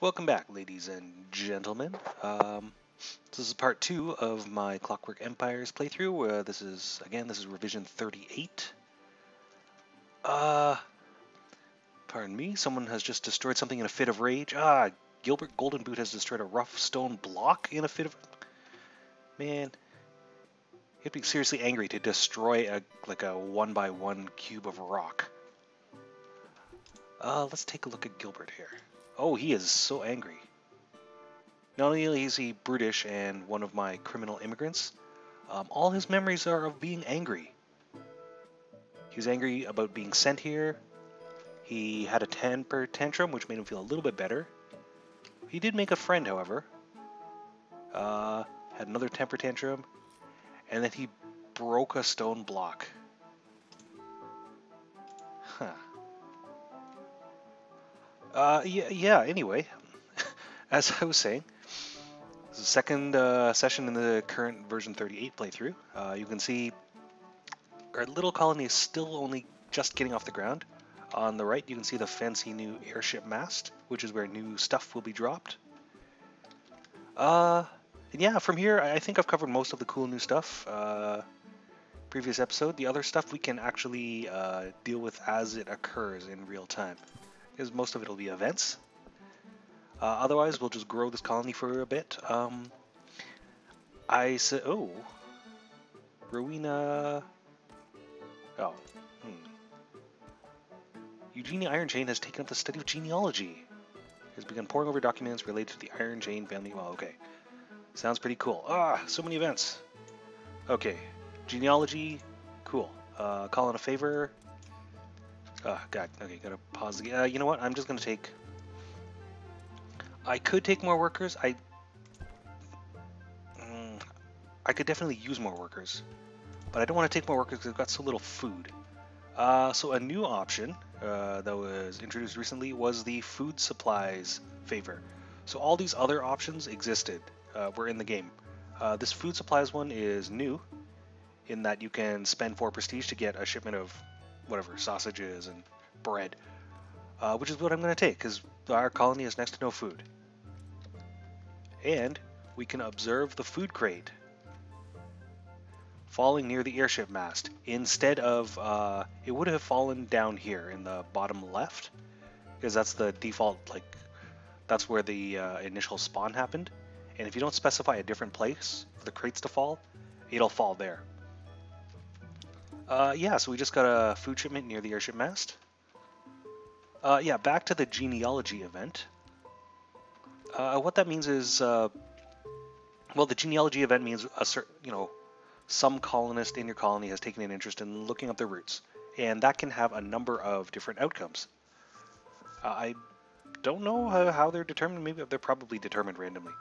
Welcome back, ladies and gentlemen. This is part 2 of my Clockwork Empires playthrough. This is revision 38. Pardon me, someone has just destroyed something in a fit of rage. Gilbert Goldenboot has destroyed a rough stone block in a fit of... Man, he'd be seriously angry to destroy a 1x1 cube of rock. Let's take a look at Gilbert here. Oh, he is so angry. Not only is he brutish and one of my criminal immigrants, all his memories are of being angry. He was angry about being sent here. He had a temper tantrum, which made him feel a little bit better. He did make a friend, however. Had another temper tantrum, and then he broke a stone block. Anyway, as I was saying, this is the second session in the current version 38 playthrough. You can see our little colony is still only just getting off the ground. On the right, you can see the fancy new airship mast, which is where new stuff will be dropped. Yeah, from here, I think I've covered most of the cool new stuff. Previous episode, the other stuff we can actually deal with as it occurs in real time, because most of it will be events. Otherwise, we'll just grow this colony for a bit. Rowena... Oh. Eugenia Iron Chain has taken up the study of genealogy. Has begun poring over documents related to the Iron Chain family. Well, okay. Sounds pretty cool. So many events. Okay. Genealogy. Cool. Call in a favor. God. Okay, gotta pause again. You know what? I'm just gonna take... I could take more workers. I could definitely use more workers. But I don't want to take more workers because I've got so little food. So a new option that was introduced recently was the food supplies favor. So all these other options existed, were in the game. This food supplies one is new, in that you can spend 4 prestige to get a shipment of whatever, sausages and bread, which is what I'm going to take, because our colony has next to no food. And we can observe the food crate falling near the airship mast. Instead of, it would have fallen down here in the bottom left, because that's the default, that's where the initial spawn happened. And if you don't specify a different place for the crates to fall, it'll fall there. So we just got a food shipment near the airship mast. Back to the genealogy event. What that means is, the genealogy event means a certain, some colonist in your colony has taken an interest in looking up their roots, and that can have a number of different outcomes. I don't know how they're determined. Maybe they're probably determined randomly.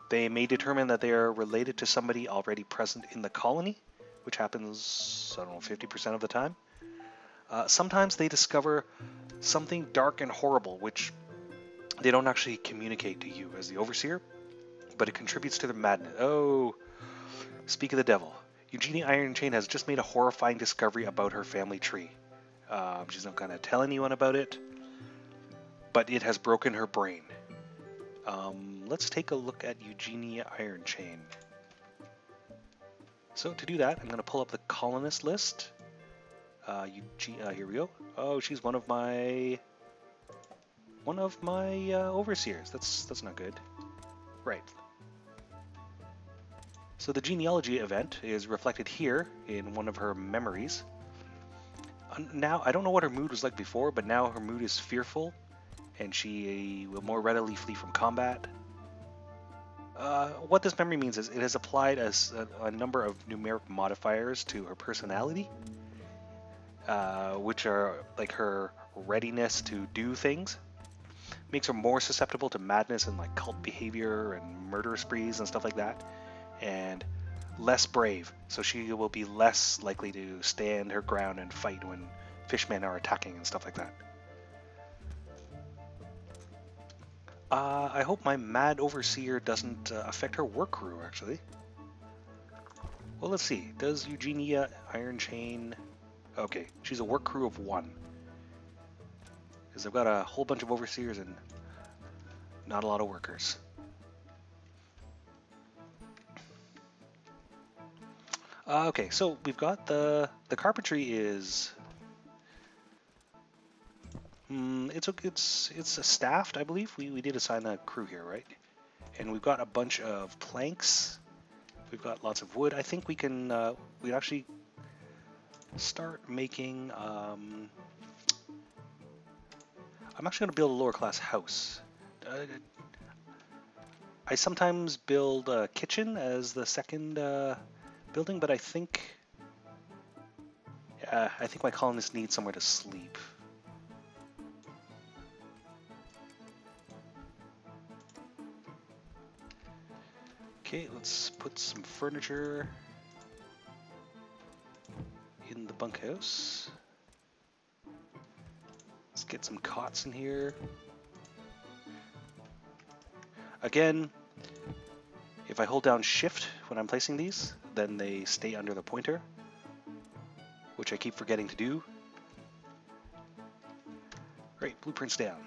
They may determine that they are related to somebody already present in the colony, which happens, I don't know, 50% of the time. Sometimes they discover something dark and horrible, which they don't actually communicate to you as the overseer, but it contributes to their madness. Oh, speak of the devil. Eugenia Iron Chain has just made a horrifying discovery about her family tree. She's not going to tell anyone about it, but it has broken her brain. Let's take a look at Eugenia Iron Chain. So to do that, I'm going to pull up the colonist list. Here we go. Oh, she's one of my overseers. That's not good. Right. So the genealogy event is reflected here in one of her memories. Now, I don't know what her mood was like before, but now her mood is fearful, and she will more readily flee from combat. What this memory means is it has applied a number of numeric modifiers to her personality, which are like her readiness to do things. Makes her more susceptible to madness and cult behavior and murder sprees and stuff like that. And less brave, so she will be less likely to stand her ground and fight when fishmen are attacking and stuff like that. I hope my mad overseer doesn't affect her work crew, actually. Well, let's see. Does Eugenia Iron Chain... Okay, she's a work crew of 1. Because I've got a whole bunch of overseers and Not a lot of workers. Okay, so we've got the carpentry is it's staffed, I believe. We did assign a crew here, right? And we've got a bunch of planks. We've got lots of wood. I think we can we actually start making. I'm actually going to build a lower class house. I sometimes build a kitchen as the second building, but I think my colonists need somewhere to sleep. Okay, let's put some furniture in the bunkhouse. Let's get some cots in here. Again, if I hold down shift when I'm placing these, then they stay under the pointer, which I keep forgetting to do. Great, blueprints down.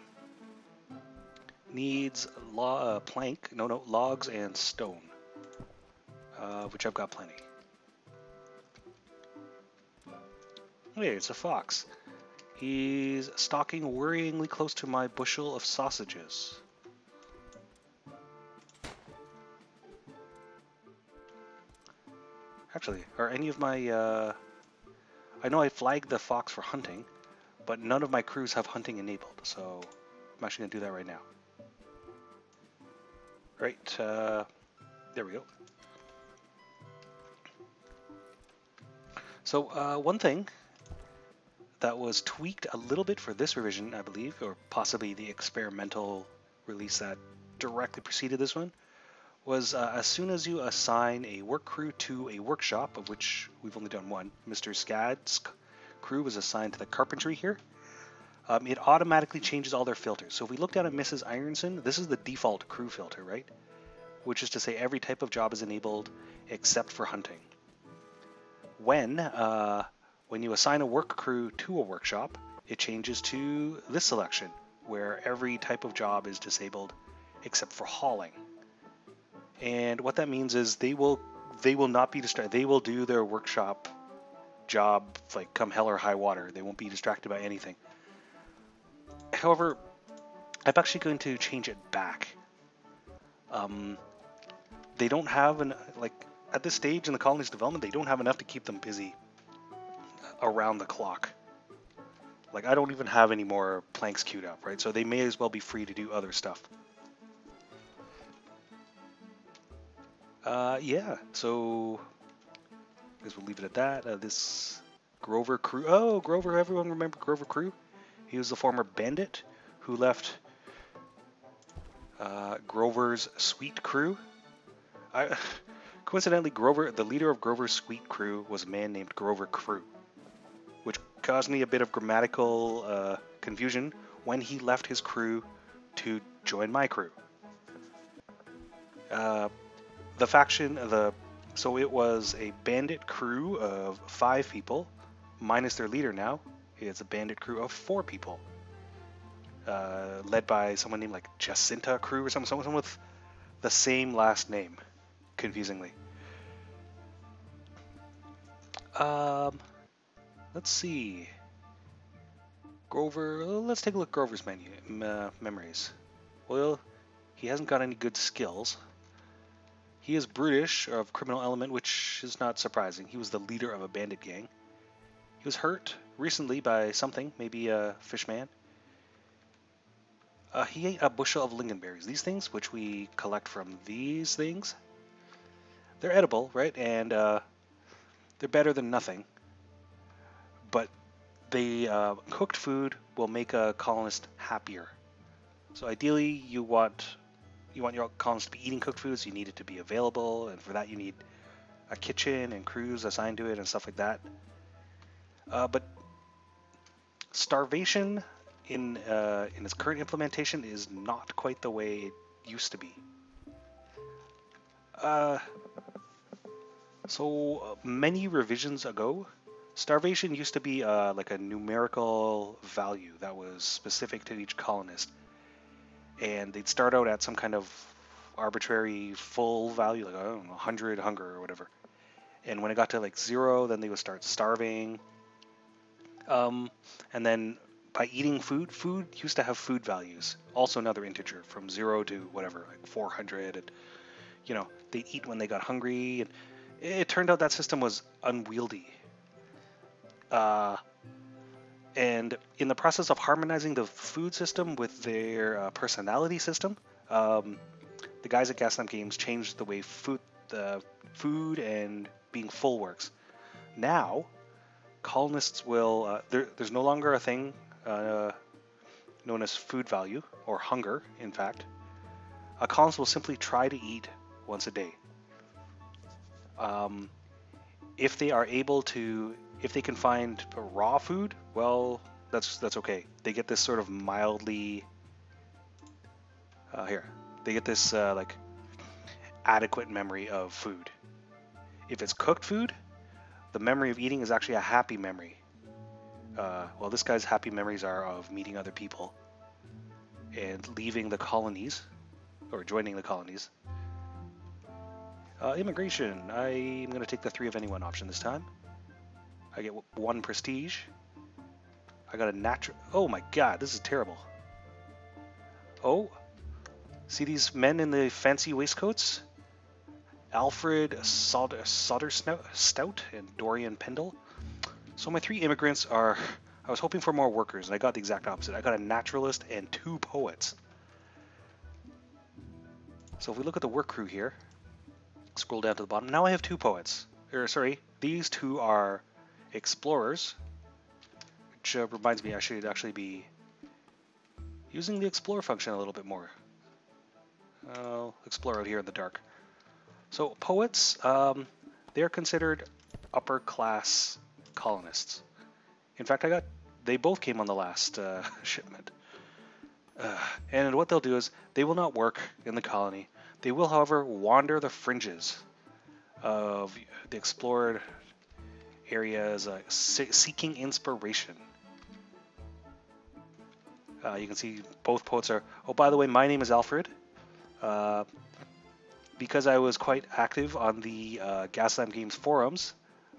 Needs logs and stone, which I've got plenty. Hey, it's a fox. He's stalking worryingly close to my bushel of sausages. Actually, are any of my... I know I flagged the fox for hunting, but none of my crews have hunting enabled, so I'm actually going to do that right now. Right, there we go. So one thing that was tweaked a little bit for this revision, I believe, or possibly the experimental release that directly preceded this one, was as soon as you assign a work crew to a workshop, of which we've only done one, Mr. Scad's crew was assigned to the carpentry here, it automatically changes all their filters. So if we look down at Mrs. Ironson, this is the default crew filter, right? Which is to say every type of job is enabled except for hunting. When you assign a work crew to a workshop, it changes to this selection, where every type of job is disabled except for hauling. And what that means is they will not be distracted. They will do their workshop job like come hell or high water. They won't be distracted by anything. However, I'm actually going to change it back. They don't have at this stage in the colony's development, they don't have enough to keep them busy around the clock. Like, I don't even have any more planks queued up, right? So they may as well be free to do other stuff. Yeah, so I guess we'll leave it at that. This Grover crew. Oh, Grover, everyone remember Grover crew? He was the former bandit who left Grover's Sweet crew. Coincidentally, Grover, the leader of Grover's Sweet crew, was a man named Grover Crew, which caused me a bit of grammatical confusion when he left his crew to join my crew. The faction, so it was a bandit crew of 5 people, minus their leader now. It's a bandit crew of 4 people, led by someone named like Jacinta crew or something, someone with the same last name, confusingly. Let's see. Grover, let's take a look at Grover's memories. Well, he hasn't got any good skills. He is brutish, of criminal element, which is not surprising. He was the leader of a bandit gang. He was hurt recently by something, maybe a fishman. He ate a bushel of lingonberries. These things, which we collect from these things, they're edible, right? And they're better than nothing. But cooked food will make a colonist happier. So ideally, you want your colonists to be eating cooked foods. You need it to be available, and for that you need a kitchen and crews assigned to it and stuff like that. But starvation in its current implementation is not quite the way it used to be. So many revisions ago, starvation used to be like a numerical value that was specific to each colonist. and they'd start out at some kind of arbitrary full value, like I don't know, 100 hunger or whatever. And when it got to like 0, then they would start starving. And then by eating food, food used to have food values, also another integer from 0 to whatever, like 400. And they eat when they got hungry. And it turned out that system was unwieldy. And in the process of harmonizing the food system with their personality system, the guys at Gaslamp Games changed the way food and being full works. Now, colonists will, there's no longer a thing known as food value, or hunger, in fact. A colonist will simply try to eat once a day. If they are able to, if they can find raw food, well, that's okay. They get this sort of mildly, they get this like adequate memory of food. If it's cooked food, the memory of eating is actually a happy memory. Well, this guy's happy memories are of meeting other people and leaving the colonies, or joining the colonies. Immigration. I'm going to take the 3 of anyone option this time. I get 1 prestige. I got a natural... Oh my god, this is terrible. Oh, see these men in the fancy waistcoats? Alfred Stout and Dorian Pendle. So my 3 immigrants are... I was hoping for more workers, and I got the exact opposite. I got a naturalist and 2 poets. So if we look at the work crew here, scroll down to the bottom. Now I have 2 poets. Sorry, these 2 are explorers, which reminds me I should actually be using the explore function a little bit more. I'll explore out here in the dark. So poets, they're considered upper class colonists. In fact, they both came on the last shipment. And what they'll do is they will not work in the colony. They will, however, wander the fringes of the explored areas, seeking inspiration. You can see both poets are... Oh, by the way, my name is Alfred. Because I was quite active on the Gaslamp Games forums,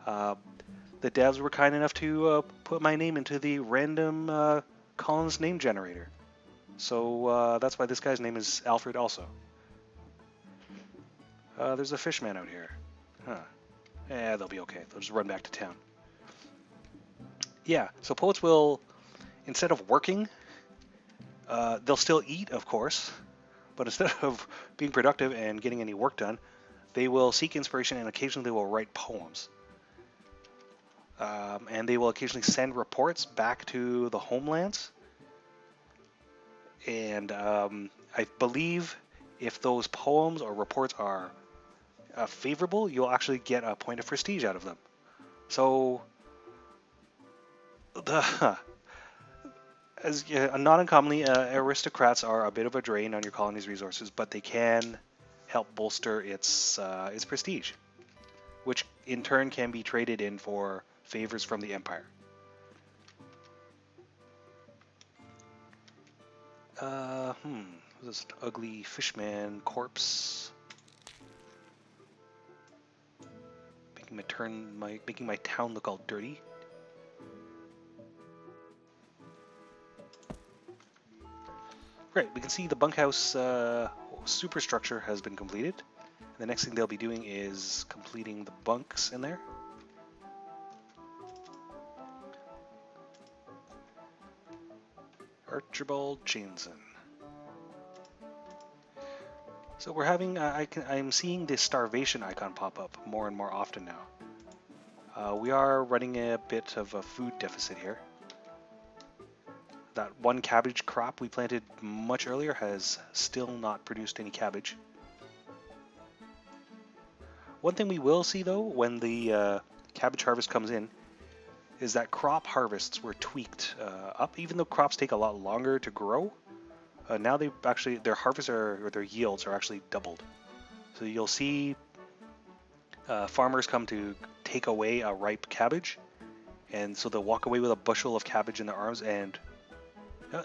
the devs were kind enough to put my name into the random colonist name generator. So that's why this guy's name is Alfred also. There's a fishman out here. Huh. They'll be okay. They'll just run back to town. Yeah, so poets will, instead of working, they'll still eat, of course, but instead of being productive and getting any work done, they will seek inspiration and occasionally they will write poems. And they will occasionally send reports back to the homelands. And I believe if those poems or reports are favorable, you'll actually get a point of prestige out of them. So, not uncommonly, aristocrats are a bit of a drain on your colony's resources, but they can help bolster its prestige, which in turn can be traded in for favors from the Empire. This ugly fishman corpse. Making my town look all dirty. Right, we can see the bunkhouse superstructure has been completed. And the next thing they'll be doing is completing the bunks in there. Archibald Jansen. So we're having, I'm seeing this starvation icon pop up more and more often now. We are running a bit of a food deficit here. That 1 cabbage crop we planted much earlier has still not produced any cabbage. One thing we will see though, when the cabbage harvest comes in, is that crop harvests were tweaked up. Even though crops take a lot longer to grow, now their harvests or their yields are actually doubled. So you'll see farmers come to take away a ripe cabbage, and so they'll walk away with a bushel of cabbage in their arms, and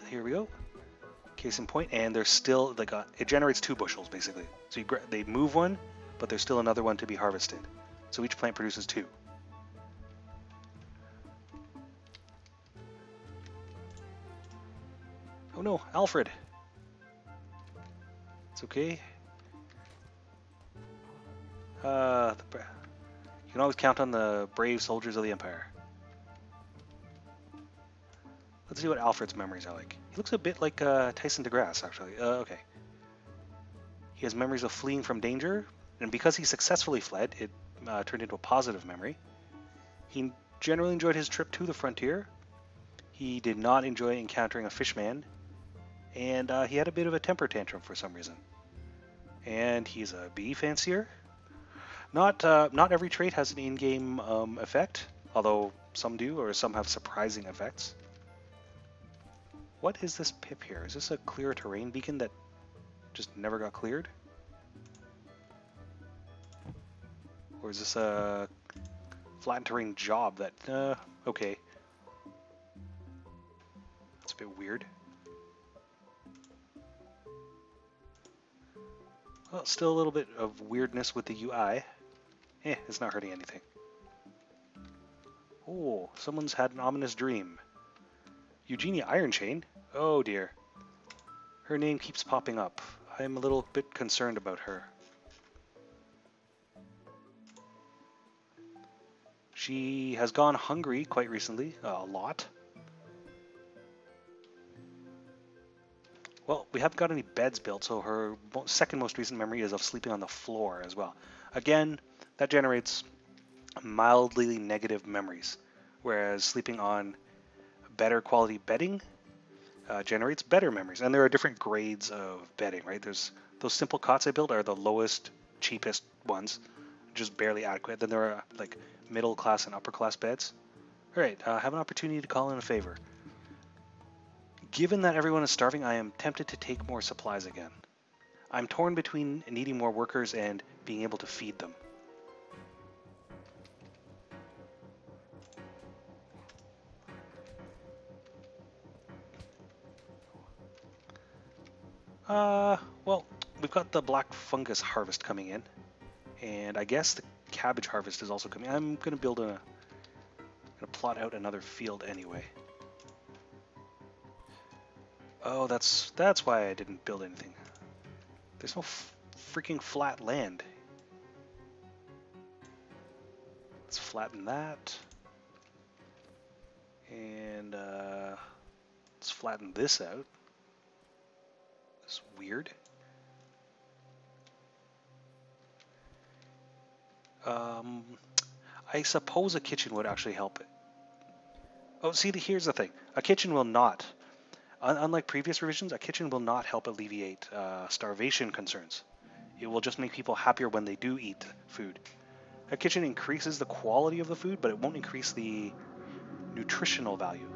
here we go. Case in point, and there's still like it generates 2 bushels basically. So they move one, but there's still another one to be harvested. So each plant produces 2. Oh no, Alfred. It's okay. You can always count on the brave soldiers of the Empire. Let's see what Alfred's memories are like. He looks a bit like Tyson DeGrasse, actually. Okay. He has memories of fleeing from danger, and because he successfully fled, it turned into a positive memory. He generally enjoyed his trip to the frontier. He did not enjoy encountering a fishman, and he had a bit of a temper tantrum for some reason. And he's a bee fancier. Not every trait has an in-game effect, although some do, or some have surprising effects. What is this pip here? Is this a clear terrain beacon that just never got cleared? Or is this a flat terrain job that, okay. That's a bit weird. Well, still a little bit of weirdness with the UI. It's not hurting anything. Oh, someone's had an ominous dream. Eugenia Ironchain? Oh dear. Her name keeps popping up. I'm a little bit concerned about her. She has gone hungry quite recently, a lot. Well, we haven't got any beds built, so her second most recent memory is of sleeping on the floor as well. Again, that generates mildly negative memories, whereas sleeping on better quality bedding generates better memories. And there are different grades of bedding, right? There's those simple cots I built are the lowest, cheapest ones, just barely adequate. Then there are like middle class and upper class beds. All right, I have an opportunity to call in a favor. Given that everyone is starving, I am tempted to take more supplies again. I'm torn between needing more workers and being able to feed them. Well, we've got the black fungus harvest coming in, and I guess the cabbage harvest is also coming. I'm gonna plot out another field anyway. Oh, that's why I didn't build anything. There's no freaking flat land. Let's flatten that. And let's flatten this out. It's weird. I suppose a kitchen would actually help it. Oh, see, here's the thing. A kitchen will not. Unlike previous revisions, a kitchen will not help alleviate starvation concerns. It will just make people happier when they do eat food. A kitchen increases the quality of the food, but it won't increase the nutritional value.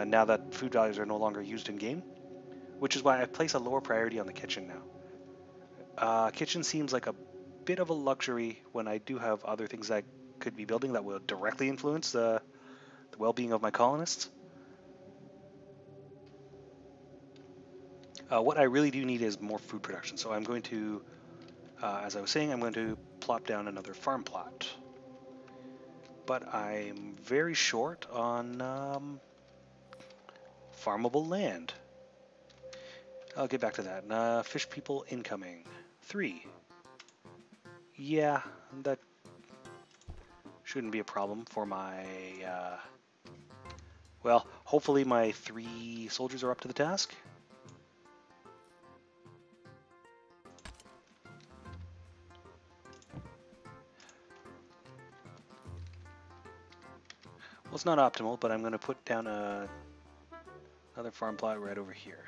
Now that food values are no longer used in game, which is why I place a lower priority on the kitchen now. Kitchen seems like a bit of a luxury when I do have other things I could be building that will directly influence the well-being of my colonists. What I really do need is more food production, so I'm going to, as I was saying, I'm going to plop down another farm plot. But I'm very short on farmable land. I'll get back to that. Fish people incoming. 3. Yeah, that shouldn't be a problem for my, well, hopefully my 3 soldiers are up to the task. Well, it's not optimal, but I'm going to put down another farm plot right over here.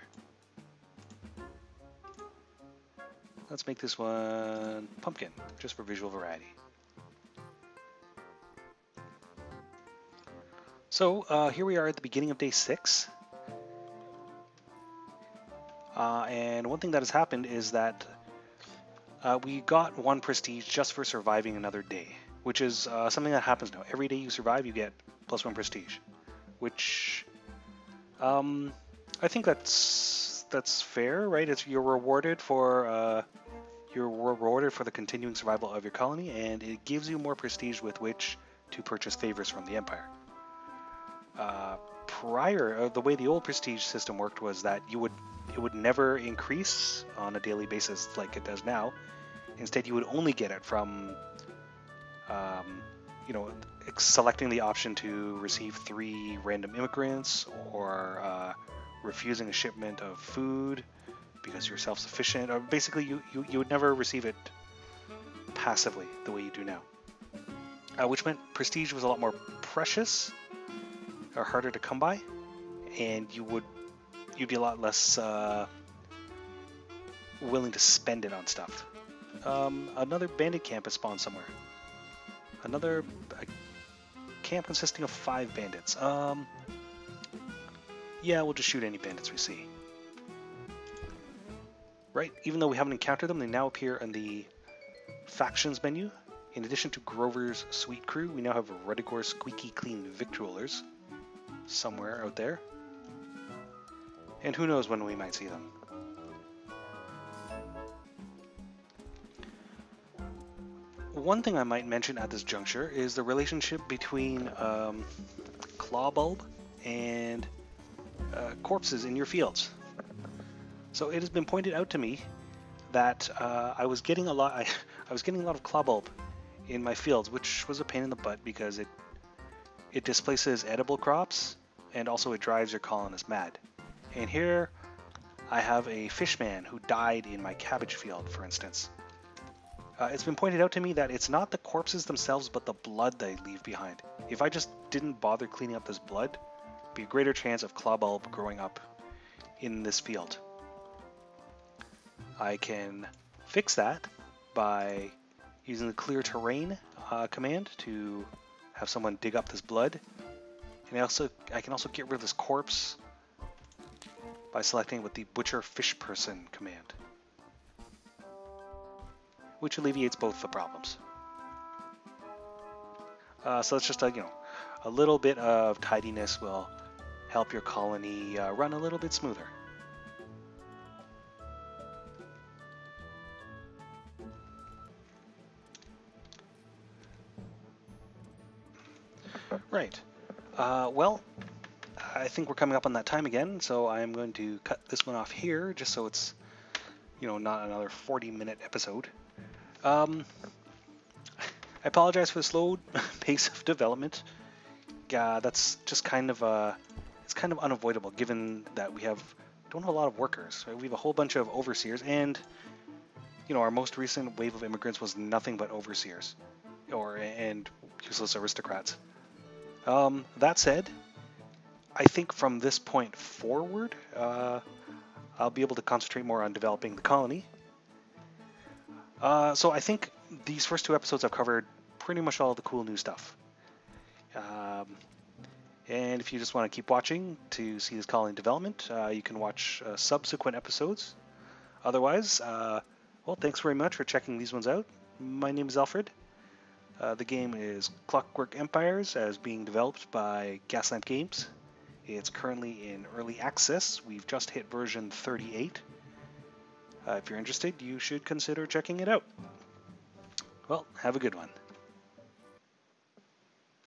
Let's make this one pumpkin, just for visual variety. So here we are at the beginning of day 6. And one thing that has happened is that we got 1 prestige just for surviving another day, which is something that happens now. Every day you survive, you get +1 prestige, which I think that's that's fair, right? You're rewarded for the continuing survival of your colony, and it gives you more prestige with which to purchase favors from the Empire. The way the old prestige system worked was that it would never increase on a daily basis like it does now. Instead, you would only get it from, selecting the option to receive 3 random immigrants, or refusing a shipment of food because you're self-sufficient. Or basically, you would never receive it passively the way you do now, which meant prestige was a lot more precious or harder to come by, and you'd be a lot less willing to spend it on stuff. Another bandit camp has spawned somewhere. Another camp consisting of 5 bandits. Yeah, we'll just shoot any bandits we see. Right, even though we haven't encountered them, they now appear in the factions menu. In addition to Grover's sweet crew, we now have Rudigor's squeaky clean victualers somewhere out there. And who knows when we might see them. One thing I might mention at this juncture is the relationship between Clawbulb and corpses in your fields. So it has been pointed out to me that I was getting a lot of Clawbulb in my fields, which was a pain in the butt because it displaces edible crops, and also it drives your colonists mad. And here I have a fishman who died in my cabbage field, for instance. It's been pointed out to me that it's not the corpses themselves, but the blood they leave behind. If I just didn't bother cleaning up this blood, there'd be a greater chance of Clawbulb growing up in this field. I can fix that by using the clear terrain command to have someone dig up this blood. And I can also get rid of this corpse by selecting with the butcher fish person command, which alleviates both the problems. So it's just a little bit of tidiness will help your colony run a little bit smoother. Right. Well, I think we're coming up on that time again, so I'm going to cut this one off here, just so it's, not another 40-minute episode. I apologize for the slow pace of development. That's just kind of unavoidable, given that we don't have a lot of workers. Right? We have a whole bunch of overseers, and our most recent wave of immigrants was nothing but overseers, and useless aristocrats. That said, I think from this point forward, I'll be able to concentrate more on developing the colony. So I think these first 2 episodes have covered pretty much all the cool new stuff. And if you just want to keep watching to see this colony development, you can watch subsequent episodes. Otherwise, well, thanks very much for checking these ones out. My name is Alfred. The game is Clockwork Empires, as being developed by Gaslamp Games. It's currently in early access. We've just hit version 38. If you're interested, you should consider checking it out. Well, have a good one.